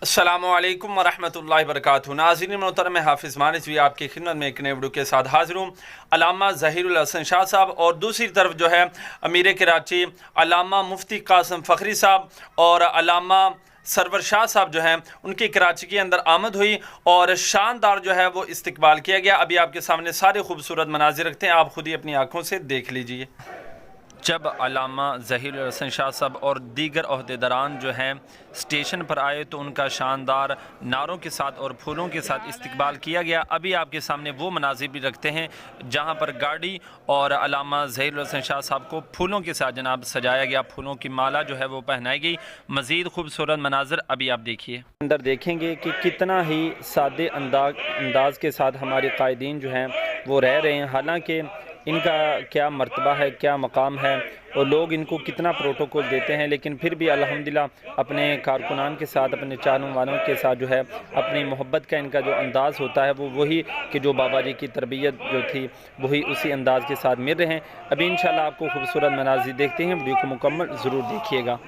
अस्सलामुअलैकुम वरहमतुल्लाहि वबरकातुहू। नाज़रीन मोहतरम, मैं हाफिज ज़मान रिज़वी आपकी खिदमत में एक नए वीडियो के साथ हाजिर हूँ। अल्लामा ज़हीरुल हसन शाह साहब और दूसरी तरफ जो है अमीर कराची अल्लामा मुफ्ती कासम फखरी साहब और अल्लामा सरवर शाह साहब जो हैं उनकी कराची के अंदर आमद हुई और शानदार जो है वो इस्तिकबाल किया गया। अभी आपके सामने सारे खूबसूरत मनाजिर रखते हैं, आप खुद ही अपनी आँखों से देख लीजिए। जब अल्लामा ज़हीरुल हसन शाह साहब और दीगर ओहदेदारान जो हैं स्टेशन पर आए तो उनका शानदार नारों के साथ और फूलों के साथ इस्तिकबाल किया गया। अभी आपके सामने वो मनाजिर भी रखते हैं जहां पर गाड़ी और अल्लामा ज़हीरुल हसन शाह साहब को फूलों के साथ जनाब सजाया गया, फूलों की माला जो है वो पहनाई गई। मज़ीद खूबसूरत मनाजिर अभी आप देखिए। अंदर देखेंगे कि कितना ही सादे अंदाज के साथ हमारे कायदीन जो हैं वो रह रहे हैं, हालांकि इनका क्या मर्तबा है, क्या मकाम है और लोग इनको कितना प्रोटोकॉल देते हैं, लेकिन फिर भी अल्हम्दुलिल्लाह अपने कारकुनान के साथ, अपने चाहने वालों के साथ जो है अपनी मोहब्बत का इनका जो अंदाज़ होता है वो वही कि जो बाबा जी की तरबियत जो थी वही उसी अंदाज़ के साथ मिल रहे हैं। अभी इंशाल्लाह आपको खूबसूरत मनाज़िर देखते हैं, वीडियो को मुकम्मल ज़रूर देखिएगा।